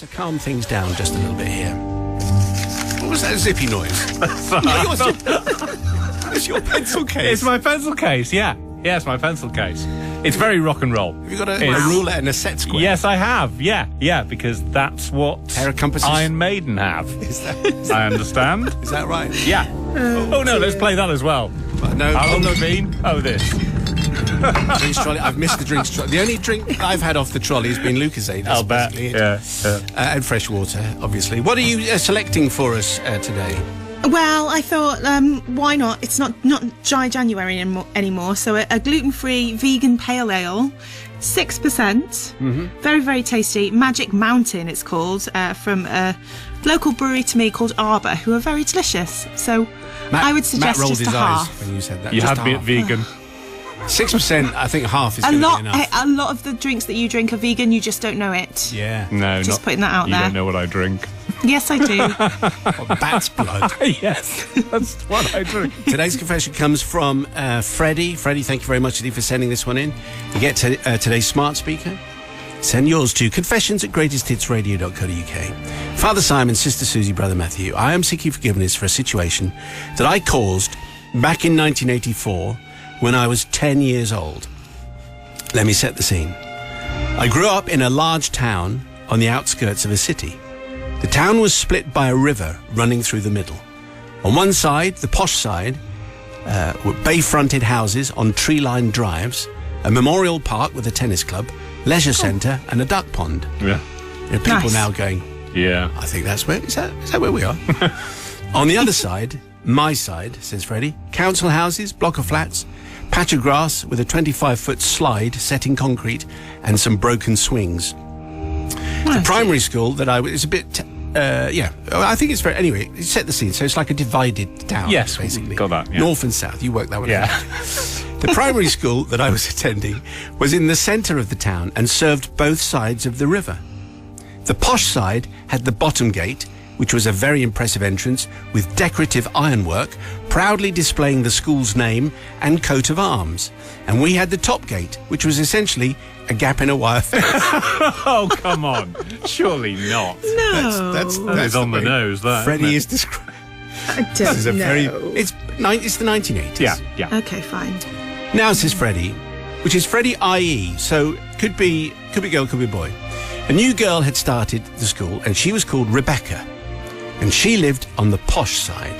to calm things down just a little bit here. What was that zippy noise? It's your pencil case. It's my pencil case, yeah. Yeah, it's my pencil case. It's very rock and roll. Have you got a ruler and a set square? Yes, I have. Yeah, because that's what pair of compasses? Iron Maiden have. Is that I understand. Is that right? Yeah. Oh no, let's play that as well. No. How long have been? Oh, this. Drinks trolley. I've missed the drinks trolley. The only drink I've had off the trolley has been Lucozade. I'll bet. Yeah. And fresh water, obviously. What are you selecting for us today? Well, I thought, why not? It's not dry January anymore, so a gluten-free vegan pale ale, 6%, very, very tasty. Magic Mountain, it's called, from a local brewery to me called Arbor, who are very delicious. So I would suggest Matt rolled just his a eyes half. when you said that. You Just had me at vegan. 6%, I think half is going to be enough. A lot of the drinks that you drink are vegan, you just don't know it. Yeah. No, Just putting that out you there. don't know what I drink. Yes, I do. Bat's blood. Yes, that's what I drink. Today's confession comes from Freddie. Freddie, thank you very much indeed for sending this one in. You get today's smart speaker. Send yours to confessions@greatesthitsradio.co.uk. Father Simon, Sister Susie, Brother Matthew, I am seeking forgiveness for a situation that I caused back in 1984 when I was 10 years old. Let me set the scene. I grew up in a large town on the outskirts of a city. The town was split by a river running through the middle. On one side, the posh side, were bay-fronted houses on tree-lined drives, a memorial park with a tennis club, leisure centre and a duck pond. Yeah. There are people Nice. now going, Yeah. I think that's where, is that where we are? On the other side, my side, says Freddie, council houses, block of flats, patch of grass with a 25-foot slide set in concrete and some broken swings. The primary school that I was, it's a bit, I think it's very, anyway, set the scene, so it's like a divided town. Yes, basically. got that, yeah. North and south, you worked that one Yeah. out. The primary school that I was attending was in the centre of the town and served both sides of the river. The posh side had the bottom gate, which was a very impressive entrance with decorative ironwork, proudly displaying the school's name and coat of arms. And we had the top gate, which was essentially a gap in a wire fence. Oh, come on. Surely not. No. That's It's on the nose, that. Freddie isn't is describing. I don't know. It's the 1980s. it? Yeah. Okay, fine. Now says Freddie, which is Freddie IE, so could be girl, could be boy. A new girl had started the school, and she was called Rebecca, and she lived on the posh side.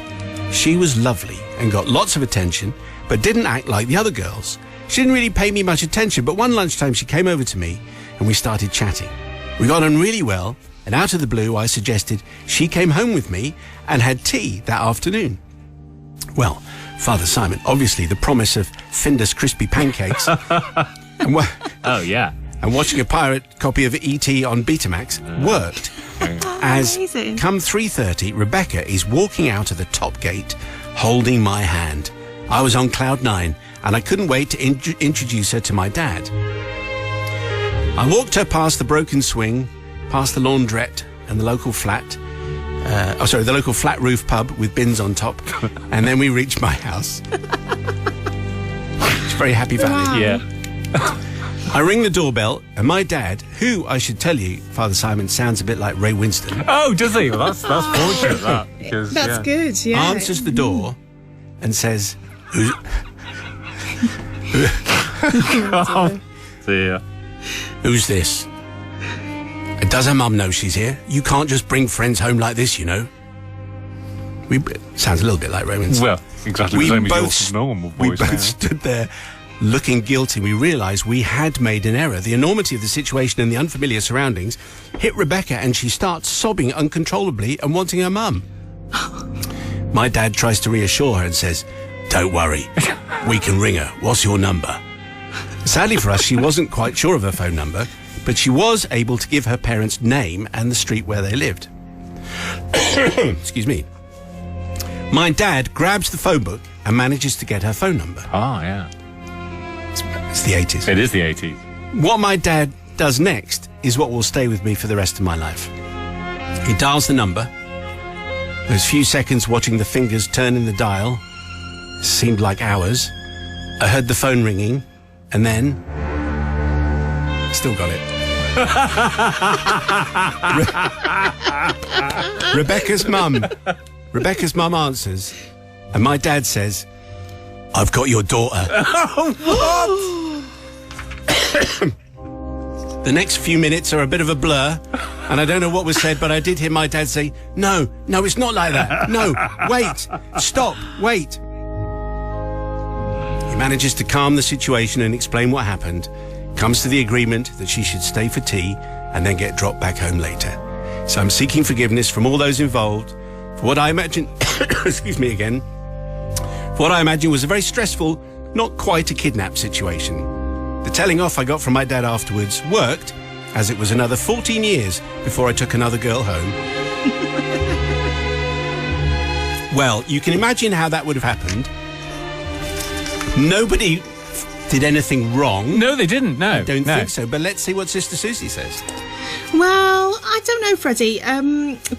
She was lovely and got lots of attention, but didn't act like the other girls. She didn't really pay me much attention, but one lunchtime she came over to me and we started chatting. We got on really well, and out of the blue I suggested she came home with me and had tea that afternoon. Well, Father Simon, obviously the promise of Findus crispy pancakes and, Oh, yeah. and watching a pirate copy of E.T. on Betamax worked. As amazing. come 3:30, Rebecca is walking out of the top gate holding my hand. I was on cloud 9 and I couldn't wait to introduce her to my dad. I walked her past the broken swing, past the laundrette and the local flat, the local flat roof pub with bins on top, and then we reached my house. It's a very happy family. Yeah. I ring the doorbell, and my dad, who I should tell you, Father Simon, sounds a bit like Ray Winston, Oh, does he? Well, that's fortunate, that. Because, That's good, yeah. answers the door and says, Yeah. "Who's this?" Does her mum know she's here? You can't just bring friends home like this, you know. Sounds a little bit like Ray Winston. Well, exactly we the same as both, your normal we voice. both now. stood there looking guilty. We realised we had made an error. The enormity of the situation and the unfamiliar surroundings hit Rebecca, and she starts sobbing uncontrollably and wanting her mum. My dad tries to reassure her and says, "Don't worry, we can ring her. What's your number?" Sadly for us, she wasn't quite sure of her phone number, but she was able to give her parents' name and the street where they lived. Excuse me. My dad grabs the phone book and manages to get her phone number. Ah, yeah. It's the 80s. It is the 80s. What my dad does next is what will stay with me for the rest of my life. He dials the number. Those few seconds watching the fingers turn in the dial seemed like hours. I heard the phone ringing, and then... Still got it. Rebecca's mum answers, and my dad says, "I've got your daughter." The next few minutes are a bit of a blur, and I don't know what was said, but I did hear my dad say, no, it's not like that. No, wait, stop, wait. He manages to calm the situation and explain what happened, comes to the agreement that she should stay for tea and then get dropped back home later. So I'm seeking forgiveness from all those involved for what I imagine, excuse me again, for what I imagine was a very stressful, not quite a kidnap situation. The telling off I got from my dad afterwards worked, as it was another 14 years before I took another girl home. Well, you can imagine how that would have happened. Nobody did anything wrong. No, they didn't, no. I don't think so, but let's see what Sister Susie says. Well, I don't know, Freddie.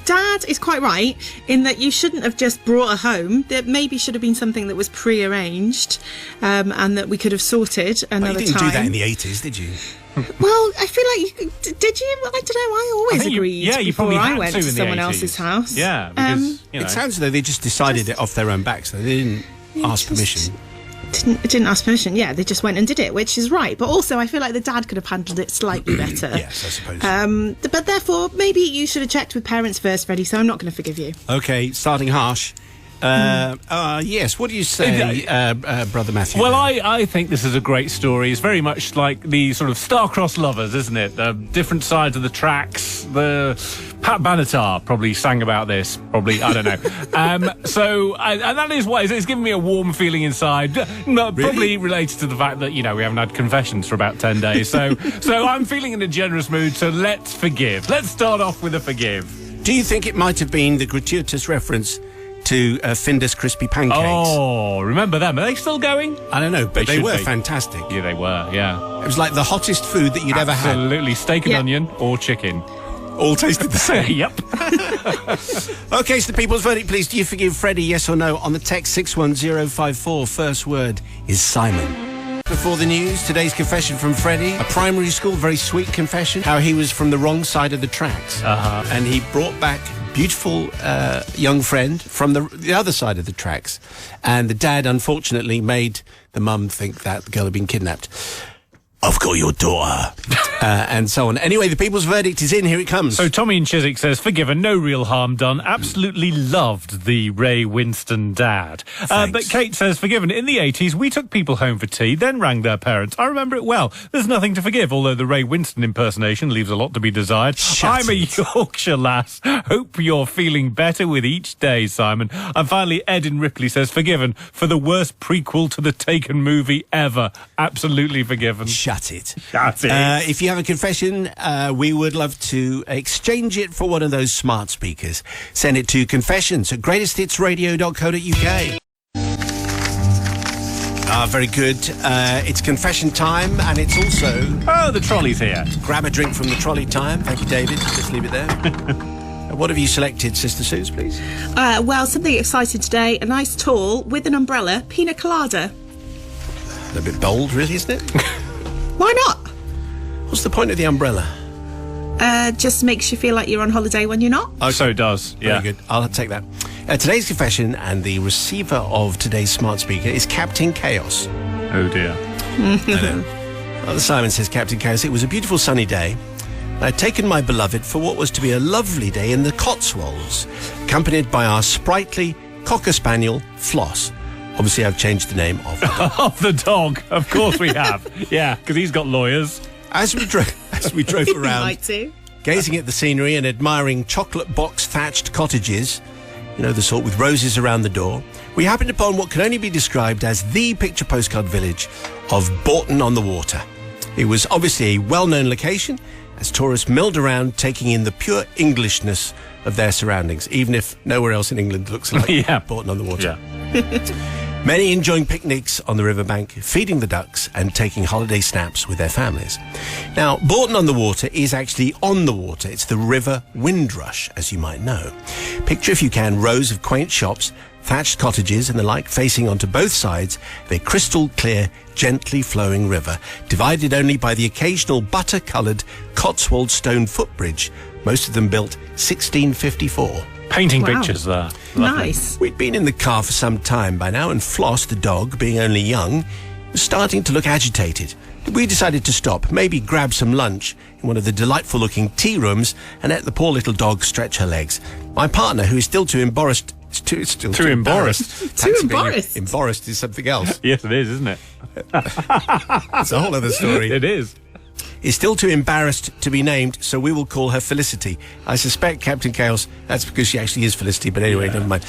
Dad is quite right in that you shouldn't have just brought her home. There maybe should have been something that was pre-arranged and that we could have sorted another time. You didn't do that in the 80s, did you? Well, I feel like did you? I don't know. I always agreed. You before probably I had went to to in someone the 80s. else's house. Yeah, because It sounds as though they just decided it off their own backs. They didn't ask permission. Didn't ask permission. Yeah, they just went and did it, which is right. But also, I feel like the dad could have handled it slightly better. Yes, I suppose. But therefore, maybe you should have checked with parents first, Freddie. So I'm not going to forgive you. Okay, starting harsh. Yes, what do you say, Brother Matthew? Well, I think this is a great story. It's very much like the sort of star-crossed lovers, isn't it? Different sides of the tracks. The Pat Benatar probably sang about this. Probably, I don't know. And that is why it's giving me a warm feeling inside. Probably related to the fact that, we haven't had confessions for about 10 days. So I'm feeling in a generous mood. So let's forgive. Let's start off with a forgive. Do you think it might have been the gratuitous reference to Findus crispy pancakes? Oh, remember them? Are they still going? I don't know, but they were fantastic. Yeah, they were, yeah. It was like the hottest food that you'd ever had. Absolutely. Steak and onion or chicken. All tasted the same. Yep. Okay, so the people's verdict, please. Do you forgive Freddie, yes or no? On the text 61054, first word is Simon. Before the news, today's confession from Freddie. A primary school, very sweet confession. How he was from the wrong side of the tracks. And he brought back beautiful young friend from the other side of the tracks. And the dad, unfortunately, made the mum think that the girl had been kidnapped. I've got your daughter. And so on. Anyway, the people's verdict is in. Here it comes. So Tommy in Chiswick says, forgiven, no real harm done. Absolutely loved the Ray Winston dad. But Kate says, forgiven, in the 80s, we took people home for tea, then rang their parents. I remember it well. There's nothing to forgive, although the Ray Winston impersonation leaves a lot to be desired. I'm a Yorkshire lass. Hope you're feeling better with each day, Simon. And finally, Ed in Ripley says, forgiven for the worst prequel to the Taken movie ever. Absolutely forgiven. Shut it. Shut it. If you have a confession, we would love to exchange it for one of those smart speakers. Send it to confessions@greatesthitsradio.co.uk. Very good. It's confession time, and it's also... Oh, the trolley's here. Grab a drink from the trolley time. Thank you, David. Just leave it there. What have you selected, Sister Suze, please? Well, something exciting today. A nice tall, with an umbrella, pina colada. A bit bold, really, isn't it? Why not? What's the point of the umbrella? Just makes you feel like you're on holiday when you're not. Oh, so it does. Yeah. Very good. I'll take that. Today's confession and the receiver of today's smart speaker is Captain Chaos. Oh, dear. I know. Father Simon says, Captain Chaos, it was a beautiful sunny day. I'd taken my beloved for what was to be a lovely day in the Cotswolds, accompanied by our sprightly Cocker Spaniel, Floss. Obviously, I've changed the name of the dog. Of the dog. Of course we have. Yeah, because he's got lawyers. As we drove around, Might do. gazing at the scenery and admiring chocolate box thatched cottages, the sort with roses around the door, we happened upon what can only be described as the picture postcard village of Bourton-on-the-Water. It was obviously a well-known location as tourists milled around taking in the pure Englishness of their surroundings, even if nowhere else in England looks like Bourton-on-the-Water. Yeah. Many enjoying picnics on the riverbank, feeding the ducks and taking holiday snaps with their families. Now, Bourton-on-the-Water is actually on the water. It's the River Windrush, as you might know. Picture, if you can, rows of quaint shops, thatched cottages and the like facing onto both sides of a crystal-clear, gently flowing river, divided only by the occasional butter-coloured Cotswold stone footbridge, most of them built 1654. Painting pictures there. Lovely. Nice. We'd been in the car for some time by now, and Floss, the dog, being only young, was starting to look agitated. We decided to stop, maybe grab some lunch in one of the delightful-looking tea rooms and let the poor little dog stretch her legs. My partner, who is still too embarrassed... Too embarrassed. Too embarrassed. Embarrassed is something else. Yes, it is, isn't it? It's a whole other story. It is. Is still too embarrassed to be named, so we will call her Felicity. I suspect Captain Chaos, that's because she actually is Felicity, but anyway, never mind.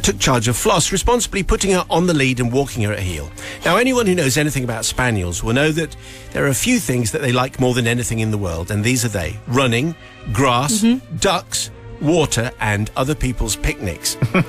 Took charge of Floss, responsibly putting her on the lead and walking her at heel. Now, anyone who knows anything about spaniels will know that there are a few things that they like more than anything in the world, and these are they: running, grass, ducks, water, and other people's picnics. And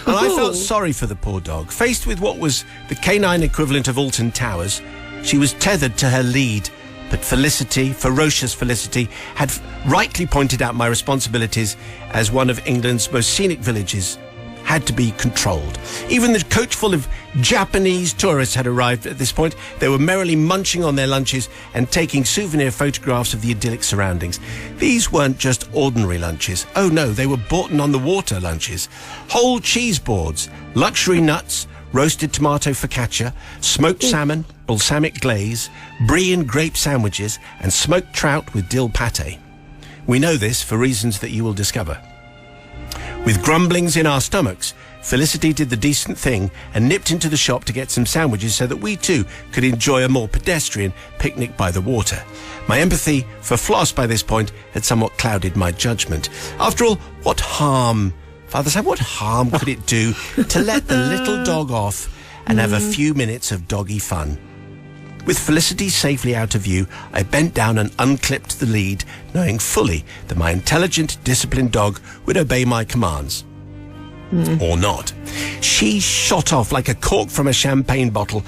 I felt sorry for the poor dog. Faced with what was the canine equivalent of Alton Towers, she was tethered to her lead. But Felicity, ferocious Felicity, had rightly pointed out my responsibilities as one of England's most scenic villages had to be controlled. Even the coach full of Japanese tourists had arrived at this point. They were merrily munching on their lunches and taking souvenir photographs of the idyllic surroundings. These weren't just ordinary lunches. Oh no, they were Borton-on-the-Water lunches. Whole cheese boards, luxury nuts, roasted tomato focaccia, smoked salmon, balsamic glaze, brie and grape sandwiches, and smoked trout with dill pate. We know this for reasons that you will discover. With grumblings in our stomachs, Felicity did the decent thing and nipped into the shop to get some sandwiches so that we too could enjoy a more pedestrian picnic by the water. My empathy for Floss by this point had somewhat clouded my judgment. After all, what harm... Father said, what harm could it do to let the little dog off and have a few minutes of doggy fun? With Felicity safely out of view, I bent down and unclipped the lead, knowing fully that my intelligent, disciplined dog would obey my commands. Or not. She shot off like a cork from a champagne bottle.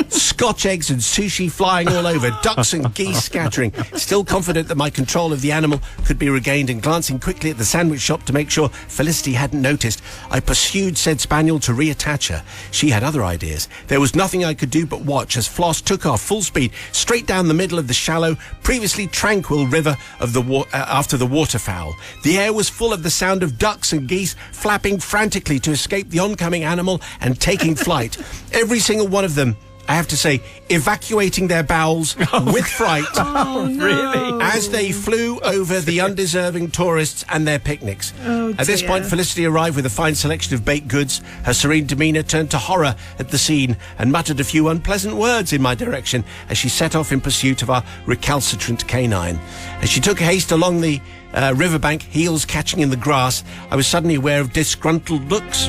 Scotch eggs and sushi flying all over, ducks and geese scattering. Still confident that my control of the animal could be regained, and glancing quickly at the sandwich shop to make sure Felicity hadn't noticed, I pursued said spaniel to reattach her. She had other ideas. There was nothing I could do but watch as Floss took off full speed straight down the middle of the shallow, previously tranquil river of the after the waterfowl. The air was full of the sound of ducks and geese flapping frantically to escape the oncoming animal and taking flight. Every single one of them, I have to say, evacuating their bowels with fright Really? as they flew over the undeserving tourists and their picnics. At this point, Felicity arrived with a fine selection of baked goods. Her serene demeanour turned to horror at the scene and muttered a few unpleasant words in my direction as she set off in pursuit of our recalcitrant canine. As she took haste along the riverbank, heels catching in the grass, I was suddenly aware of disgruntled looks.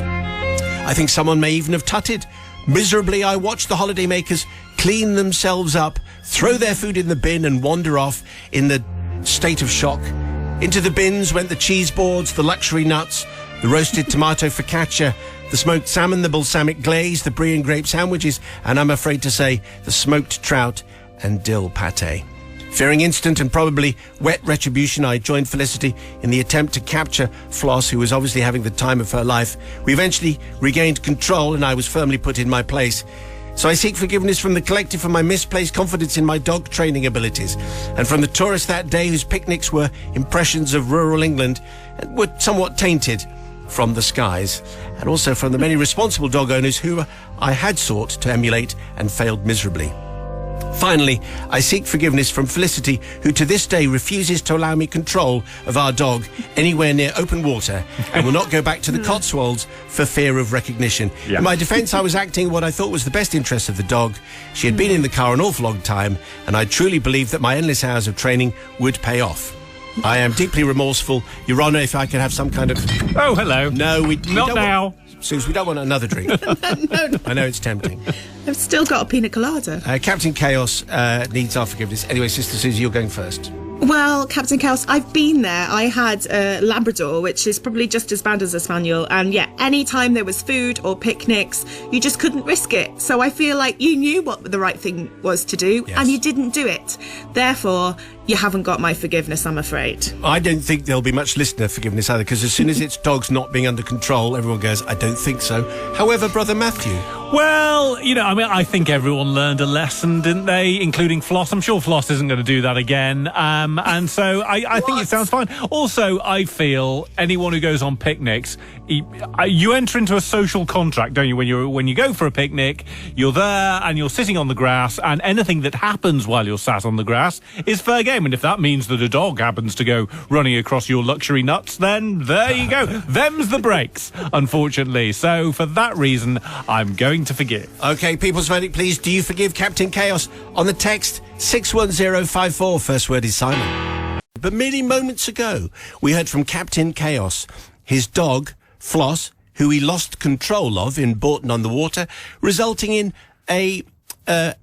I think someone may even have tutted. Miserably, I watched the holidaymakers clean themselves up, throw their food in the bin and wander off in the state of shock. Into the bins went the cheese boards, the luxury nuts, the roasted tomato focaccia, the smoked salmon, the balsamic glaze, the brie and grape sandwiches, and I'm afraid to say, the smoked trout and dill pate. Fearing instant and probably wet retribution, I joined Felicity in the attempt to capture Floss, who was obviously having the time of her life. We eventually regained control and I was firmly put in my place. So I seek forgiveness from the collective for my misplaced confidence in my dog training abilities, and from the tourists that day whose picnics were impressions of rural England and were somewhat tainted from the skies, and also from the many responsible dog owners who I had sought to emulate and failed miserably. Finally, I seek forgiveness from Felicity, who to this day refuses to allow me control of our dog anywhere near open water and will not go back to the Cotswolds for fear of recognition. Yeah. In my defence, I was acting what I thought was the best interest of the dog. She had been in the car an awful long time, and I truly believed that my endless hours of training would pay off. I am deeply remorseful. Your Honour, if I could have some kind of... Oh, hello. No, we Not don't now. Suze, we don't want another drink. No. I know it's tempting. I've still got a pina colada. Captain Chaos needs our forgiveness. Anyway, Sister Susie, you're going first. Well, Captain Chaos, I've been there. I had a Labrador, which is probably just as bad as a Spaniel. And yeah, any time there was food or picnics, you just couldn't risk it. So I feel like you knew what the right thing was to do, Yes. and you didn't do it. Therefore, you haven't got my forgiveness, I'm afraid. I don't think there'll be much listener forgiveness either, because as soon as it's dogs not being under control, everyone goes, I don't think so. However, Brother Matthew... Well, I think everyone learned a lesson, didn't they? Including Floss. I'm sure Floss isn't going to do that again. And so I think it sounds fine. Also, I feel anyone who goes on picnics, you enter into a social contract, don't you? When you go for a picnic, you're there and you're sitting on the grass, and anything that happens while you're sat on the grass is fair game. And if that means that a dog happens to go running across your luxury nuts, then there you go. Them's the breaks, unfortunately. So for that reason, I'm going to forgive. OK, people's verdict, please. Do you forgive Captain Chaos? On the text 61054. First word is Simon. But merely moments ago, we heard from Captain Chaos. His dog, Floss, who he lost control of in Bourton-on-the-Water, resulting in a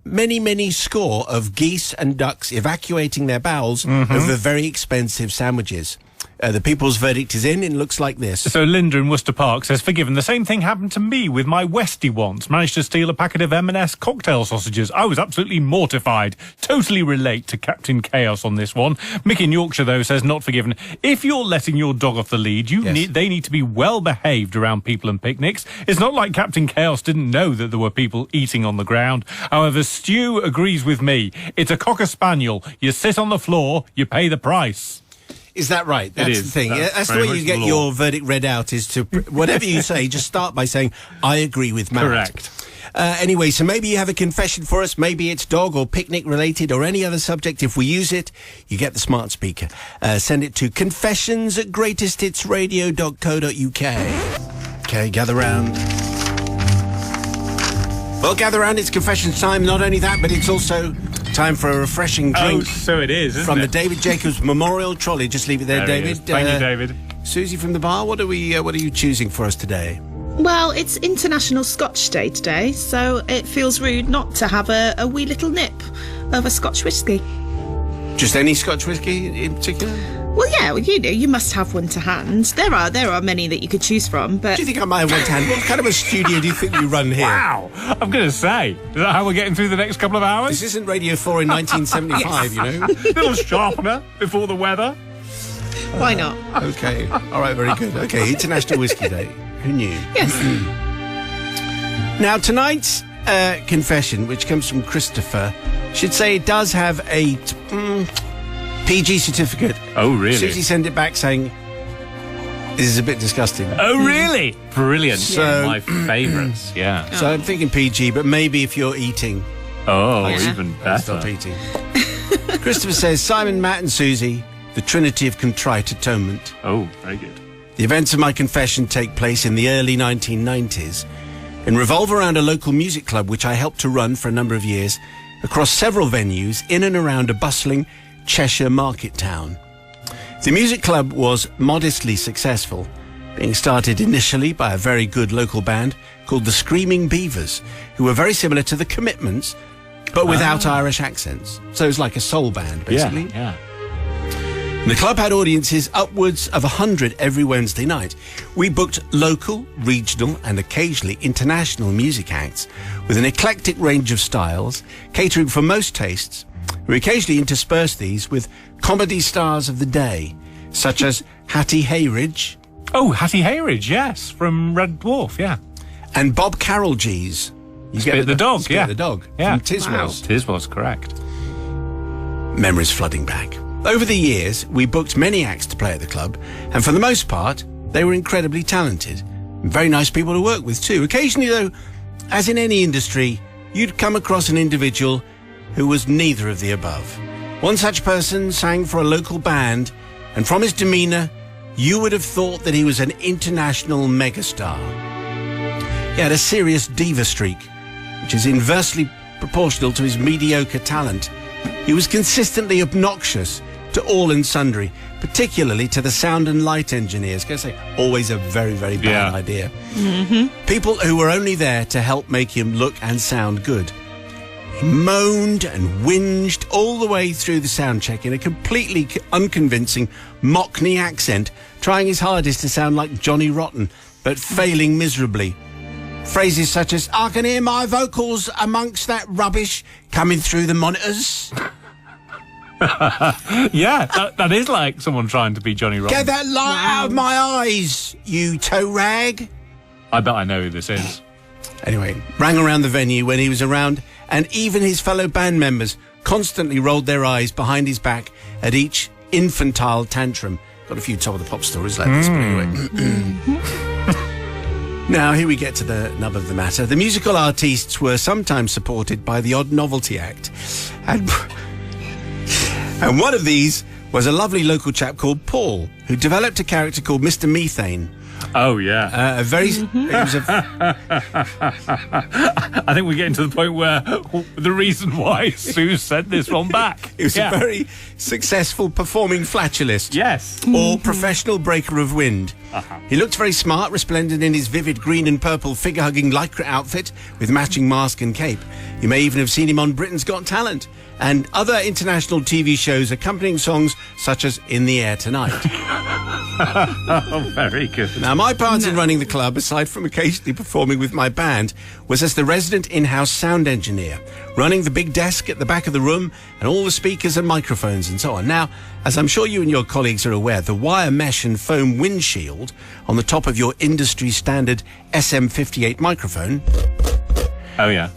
many score of geese and ducks evacuating their bowels over very expensive sandwiches. The people's verdict is in. It looks like this. So Linda in Worcester Park says, forgiven. The same thing happened to me with my Westie once. Managed to steal a packet of M&S cocktail sausages. I was absolutely mortified. Totally relate to Captain Chaos on this one. Mick in Yorkshire, though, says, not forgiven. If you're letting your dog off the lead, they need to be well behaved around people and picnics. It's not like Captain Chaos didn't know that there were people eating on the ground. However, Stu agrees with me. It's a Cocker Spaniel. You sit on the floor, you pay the price. Is that right? That's the thing. That's the way you get your verdict read out, is to, whatever you say, just start by saying, I agree with Matt. Correct. Anyway, so maybe you have a confession for us. Maybe it's dog or picnic related or any other subject. If we use it, you get the smart speaker. Send it to confessions@greatesthitsradio.co.uk. Okay, gather round. Well, gather round. It's confessions time. Not only that, but it's also time for a refreshing drink. Oh, so it is, isn't from it? the David Jacobs Memorial Trolley. Just leave it there, David. Thank you, David. Susie from the bar, what are you choosing for us today? Well, it's International Scotch Day today, so it feels rude not to have a wee little nip of a Scotch whisky. Just any Scotch whisky in particular? Well, yeah, you must have one to hand. There are many that you could choose from, but... Do you think I might have one to hand? What kind of a studio do you think we run here? Wow! I'm going to say, is that how we're getting through the next couple of hours? This isn't Radio 4 in 1975, you know? Little sharpener before the weather. Why not? OK. All right, very good. OK, International Whisky Day. Who knew? Yes. Now, tonight's confession, which comes from Christopher, should say it does have a PG certificate. Oh, really? Susie sent it back saying, this is a bit disgusting. Oh, really? Brilliant. So, my favourites, yeah. So I'm thinking PG, but maybe if you're eating... Oh, even better. Stop eating. Christopher says, Simon, Matt and Susie, the Trinity of Contrite Atonement. Oh, very good. The events of my confession take place in the early 1990s and revolve around a local music club which I helped to run for a number of years across several venues in and around a bustling Cheshire market town. The music club was modestly successful, being started initially by a very good local band called the Screaming Beavers, who were very similar to the Commitments, but without Irish accents. So it was like a soul band, basically. Yeah. The club had audiences upwards of 100 every Wednesday night. We booked local, regional and occasionally international music acts with an eclectic range of styles, catering for most tastes. We occasionally interspersed these with comedy stars of the day, such as Hattie Hayridge. Oh, Hattie Hayridge, yes, from Red Dwarf, yeah. And Bob Carroll-G's. Spit the Dog, yeah. The Dog, yeah. from Tiswas. Wow. Tiswas, correct. Memories flooding back. Over the years, we booked many acts to play at the club, and for the most part, they were incredibly talented. Very nice people to work with, too. Occasionally, though, as in any industry, you'd come across an individual who was neither of the above. One such person sang for a local band, and from his demeanour, you would have thought that he was an international megastar. He had a serious diva streak, which is inversely proportional to his mediocre talent. He was consistently obnoxious to all and sundry, particularly to the sound and light engineers. Can I say, always a very, very bad idea. People who were only there to help make him look and sound good. He moaned and whinged all the way through the sound check in a completely unconvincing Mockney accent, trying his hardest to sound like Johnny Rotten, but failing miserably. Phrases such as, I can hear my vocals amongst that rubbish coming through the monitors. Yeah, that is like someone trying to be Johnny Rotten. Get that light out of my eyes, you toe rag. I bet I know who this is. Anyway, rang around the venue when he was around, and even his fellow band members constantly rolled their eyes behind his back at each infantile tantrum. Got a few Top of the Pop stories like this, but anyway. Now, here we get to the nub of the matter. The musical artistes were sometimes supported by the Odd Novelty Act. And one of these was a lovely local chap called Paul, who developed a character called Mr. Methane. Oh, yeah. A very... It was I think we're getting to the point where the reason why Sue sent this one back. It was a very successful performing flatulist. Yes. Or professional breaker of wind. He looked very smart, resplendent in his vivid green and purple figure-hugging lycra outfit with matching mask and cape. You may even have seen him on Britain's Got Talent and other international TV shows accompanying songs such as In the Air Tonight. Oh, very good. Now, my part in running the club, aside from occasionally performing with my band, was as the resident in-house sound engineer, running the big desk at the back of the room and all the speakers and microphones and so on. Now, as I'm sure you and your colleagues are aware, the wire mesh and foam windshield on the top of your industry-standard SM58 microphone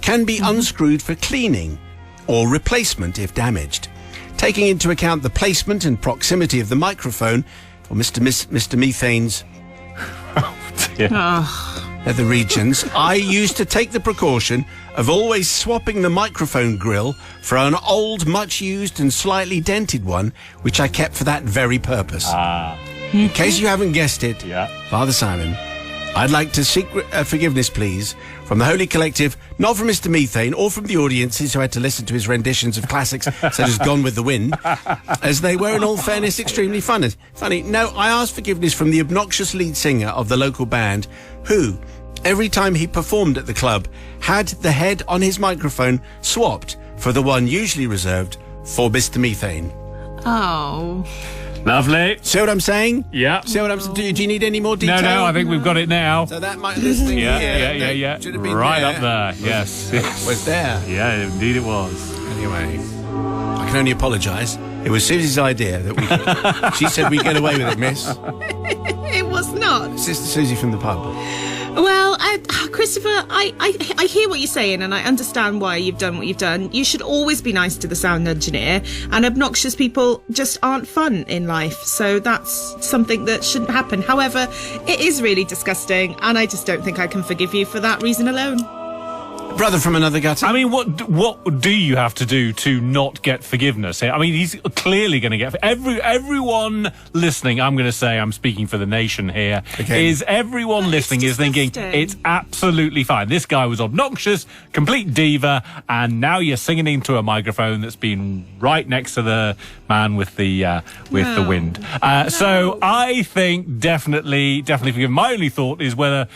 can be unscrewed for cleaning or replacement if damaged. Taking into account the placement and proximity of the microphone for Mr. Methane's nether regions, I used to take the precaution of always swapping the microphone grill for an old, much-used and slightly dented one, which I kept for that very purpose. In case you haven't guessed it, Father Simon, I'd like to seek forgiveness, please, from the Holy Collective, not from Mr. Methane or from the audiences who had to listen to his renditions of classics such as Gone with the Wind, as they were, in all fairness, extremely funny. No, I ask forgiveness from the obnoxious lead singer of the local band, who, every time he performed at the club, had the head on his microphone swapped for the one usually reserved for Mr. Methane. Oh. Lovely. See what I'm saying? Yeah. See what I'm saying? Do you need any more detail? No, I think we've got it now. So that might this thing Yeah. should have been Right there. up there. Yes. Was there. Yeah, indeed it was. Anyway, I can only apologise. It was Susie's idea that we could. She said we'd get away with it, miss. It was not. Sister Susie from the pub. Well, Christopher, I hear what you're saying, and I understand why you've done what you've done. You should always be nice to the sound engineer, and obnoxious people just aren't fun in life. So that's something that shouldn't happen. However, it is really disgusting, and I just don't think I can forgive you for that reason alone. Brother from another gutter. I mean, what do you have to do to not get forgiveness? I mean, he's clearly going to get... Everyone listening, I'm going to say, I'm speaking for the nation here, is everyone listening is thinking, it's absolutely fine. This guy was obnoxious, complete diva, and now you're singing into a microphone that's been right next to the man with the wind. So I think definitely forgive. My only thought is whether...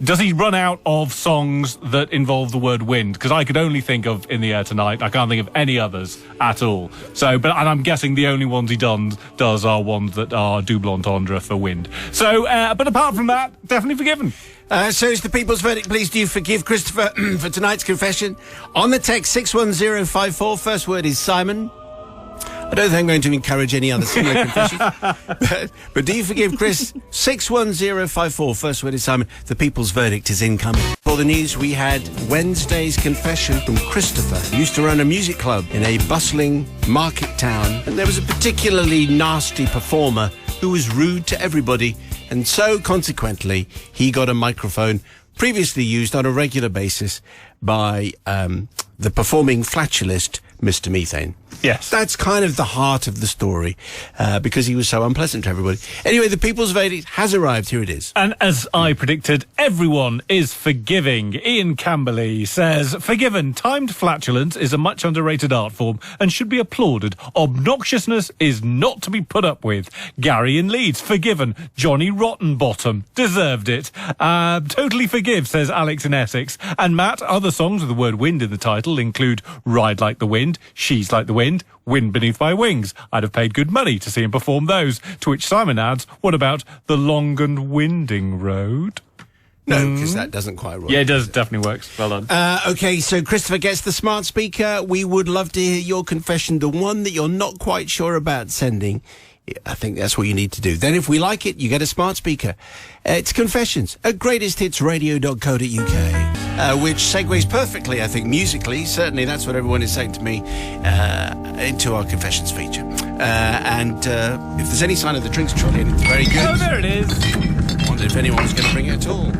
does he run out of songs that involve the word wind? Because I could only think of In the Air Tonight. I can't think of any others at all. So, and I'm guessing the only ones he does are ones that are double entendre for wind. So, but apart from that, definitely forgiven. So is the people's verdict. Please do forgive Christopher for tonight's confession. On the text 61054, first word is Simon. I don't think I'm going to encourage any other similar confessions. But do you forgive Chris? 61054, first word is Simon. The people's verdict is incoming. For the news, we had Wednesday's confession from Christopher, who used to run a music club in a bustling market town. And there was a particularly nasty performer who was rude to everybody. And so, consequently, he got a microphone previously used on a regular basis by the performing flatulist, Mr. Methane. Yes. That's kind of the heart of the story, because he was so unpleasant to everybody. Anyway, the people's verdict has arrived. Here it is. And as I predicted, everyone is forgiving. Ian Camberley says, forgiven. Timed flatulence is a much underrated art form and should be applauded. Obnoxiousness is not to be put up with. Gary in Leeds, forgiven. Johnny Rottenbottom, deserved it. Totally forgive, says Alex in Essex. And Matt, other songs with the word wind in the title include Ride Like the Wind, She's Like the Wind, Wind Beneath My Wings. I'd have paid good money to see him perform those. To which Simon adds, what about The Long and Winding Road? No, because that doesn't quite work. Yeah, it does. Definitely works. Well done. Okay, so Christopher gets the smart speaker. We would love to hear your confession, the one that you're not quite sure about sending. I think that's what you need to do. Then if we like it, you get a smart speaker. It's confessions at greatesthitsradio.co.uk, which segues perfectly, I think, musically. Certainly that's what everyone is saying to me, into our confessions feature. And if there's any sign of the drinks trolley, and it's very good. Oh, there it is. I wondered if anyone was going to bring it at all.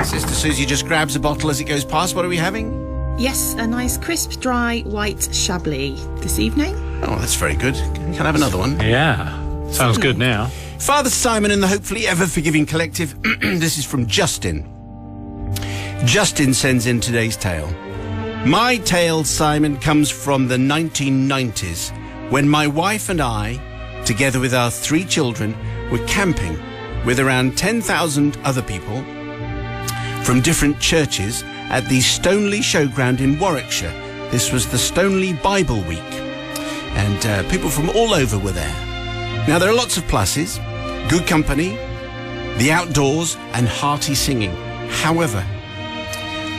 Sister Susie just grabs a bottle as it goes past. What are we having? Yes, a nice crisp, dry, white Chablis this evening. Oh, that's very good. Can I have another one? Yeah. Sounds good now. Father Simon and the hopefully ever-forgiving collective. This is from Justin. Justin sends in today's tale. My tale, Simon, comes from the 1990s, when my wife and I, together with our 3 children, were camping with around 10,000 other people from different churches at the Stoneleigh Showground in Warwickshire. This was the Stoneleigh Bible Week, and people from all over were there. Now, there are lots of pluses: good company, the outdoors, and hearty singing. However,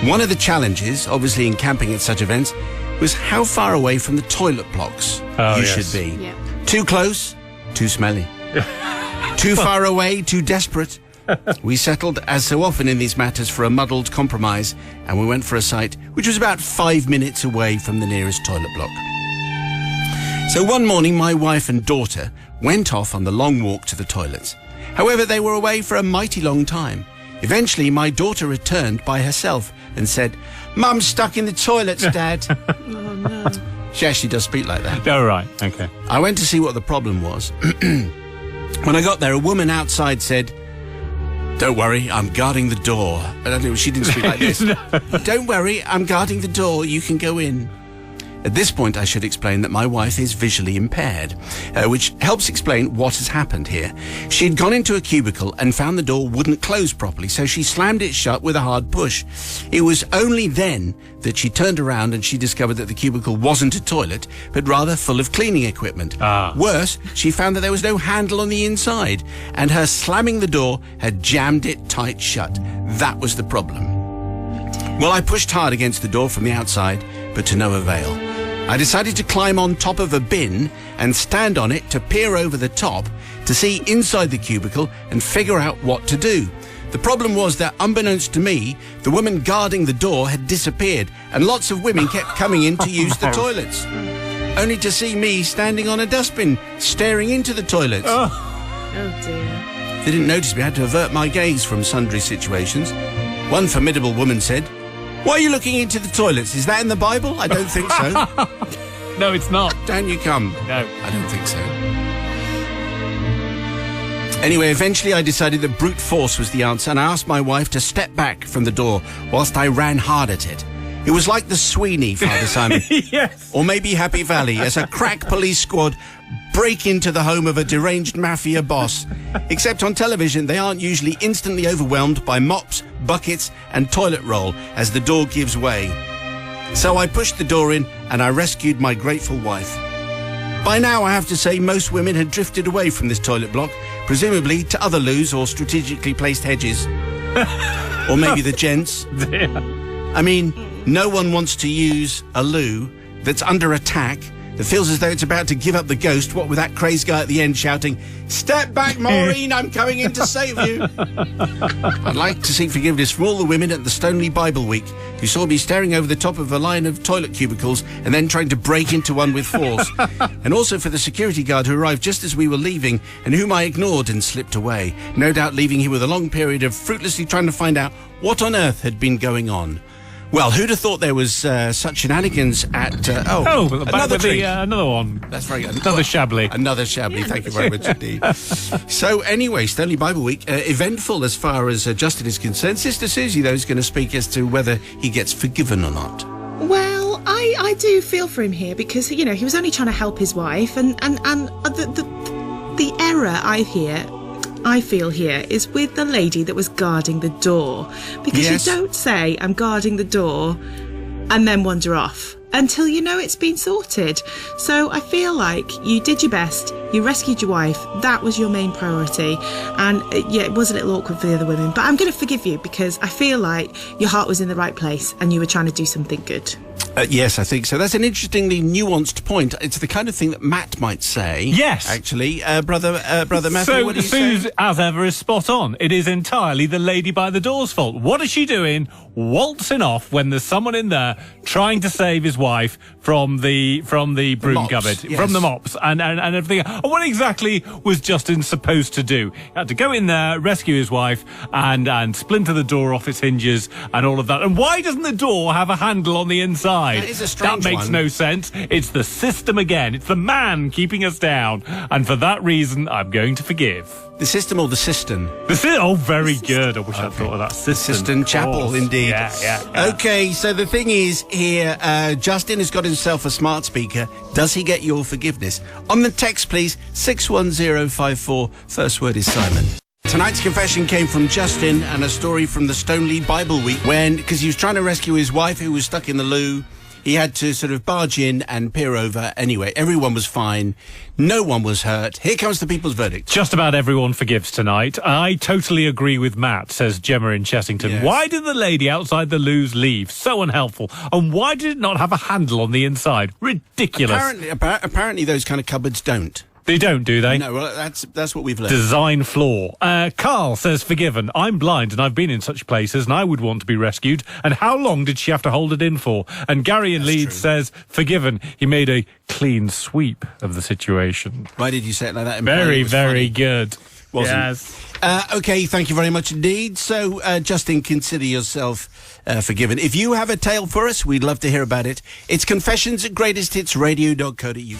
one of the challenges, obviously, in camping at such events was how far away from the toilet blocks should be. Yeah. Too close, too smelly. Too far away, too desperate. We settled, as so often in these matters, for a muddled compromise, and we went for a site which was about 5 minutes away from the nearest toilet block. So one morning, my wife and daughter went off on the long walk to the toilets. However, they were away for a mighty long time. Eventually, my daughter returned by herself and said, "Mum's stuck in the toilets, Dad." Oh, no. She actually does speak like that. Oh, right. Okay. I went to see what the problem was. When I got there, a woman outside said, "Don't worry, I'm guarding the door." I don't know, she didn't speak like this. No. "Don't worry, I'm guarding the door. You can go in." At this point, I should explain that my wife is visually impaired, which helps explain what has happened here. She had gone into a cubicle and found the door wouldn't close properly, so she slammed it shut with a hard push. It was only then that she turned around and she discovered that the cubicle wasn't a toilet, but rather full of cleaning equipment. Worse, she found that there was no handle on the inside, and her slamming the door had jammed it tight shut. That was the problem. Well, I pushed hard against the door from the outside, but to no avail. I decided to climb on top of a bin and stand on it to peer over the top to see inside the cubicle and figure out what to do. The problem was that, unbeknownst to me, the woman guarding the door had disappeared, and lots of women kept coming in to use the toilets, only to see me standing on a dustbin, staring into the toilets. Oh, dear. They didn't notice me. I had to avert my gaze from sundry situations. One formidable woman said, "Why are you looking into the toilets? Is that in the Bible?" I don't think so. No, it's not. Down you come. No. I don't think so. Anyway, eventually I decided that brute force was the answer, and I asked my wife to step back from the door whilst I ran hard at it. It was like the Sweeney, Father Simon. Yes. Or maybe Happy Valley, as a crack police squad break into the home of a deranged mafia boss. Except on television, they aren't usually instantly overwhelmed by mops, buckets, and toilet roll as the door gives way. So I pushed the door in, and I rescued my grateful wife. By now, I have to say, most women had drifted away from this toilet block, presumably to other loos or strategically placed hedges. Or maybe the gents. I mean, no one wants to use a loo that's under attack, that feels as though it's about to give up the ghost, what with that crazed guy at the end shouting, "Step back, Maureen, I'm coming in to save you." I'd like to seek forgiveness from all the women at the Stoneleigh Bible Week who saw me staring over the top of a line of toilet cubicles and then trying to break into one with force. And also for the security guard who arrived just as we were leaving and whom I ignored and slipped away, no doubt leaving him with a long period of fruitlessly trying to find out what on earth had been going on. Well, who'd have thought there was such shenanigans at... another drink. Another one. That's very good. Another Chablis. Another Chablis, thank you very much indeed. So anyway, Stoneleigh Bible Week, eventful as far as Justin is concerned. Sister Susie, though, is going to speak as to whether he gets forgiven or not. Well, I do feel for him here because, you know, he was only trying to help his wife, and the error I feel here is with the lady that was guarding the door. Because Yes. you don't say, "I'm guarding the door," and then wander off. until you know it's been sorted. So I feel like you did your best, you rescued your wife, that was your main priority, and yeah, it was a little awkward for the other women, but I'm going to forgive you because I feel like your heart was in the right place and you were trying to do something good. Yes, I think so. That's an interestingly nuanced point. It's the kind of thing that Matt might say. Yes. Actually, brother Matthew, so what do you say? Suze, as ever, is spot on. It is entirely the lady by the door's fault. What is she doing? Waltzing off when there's someone in there trying to save his wife from the broom mops, cupboard, yes. from the mops, and everything. And what exactly was Justin supposed to do? He had to go in there, rescue his wife, and splinter the door off its hinges and all of that. And why doesn't the door have a handle on the inside? That is a strange That makes one. no sense. It's the system again. It's the man keeping us down. And for that reason, I'm going to forgive. The system or the cistern? Very good. I wish I'd thought of that. Cistern Chapel, indeed. Yeah. Okay, so the thing is here, Justin has got himself a smart speaker. Does he get your forgiveness? On the text, please, 61054. First word is Simon. Tonight's confession came from Justin and a story from the Stoneleigh Bible Week because he was trying to rescue his wife who was stuck in the loo. He had to sort of barge in and peer over. Anyway, everyone was fine. No one was hurt. Here comes the people's verdict. Just about everyone forgives tonight. I totally agree with Matt, says Gemma in Chessington. Yes. Why did the lady outside the loos leave? So unhelpful. And why did it not have a handle on the inside? Ridiculous. Apparently those kind of cupboards don't. They don't, do they? No, well, that's what we've learned. Design flaw. Carl says, forgiven. I'm blind and I've been in such places and I would want to be rescued. And how long did she have to hold it in for? And Gary in Leeds says, forgiven. He made a clean sweep of the situation. Why did you say it like that? Very, very good. Wasn't. Yes. Okay, thank you very much indeed. So, Justin, consider yourself forgiven. If you have a tale for us, we'd love to hear about it. It's confessions@greatesthitsradio.co.uk.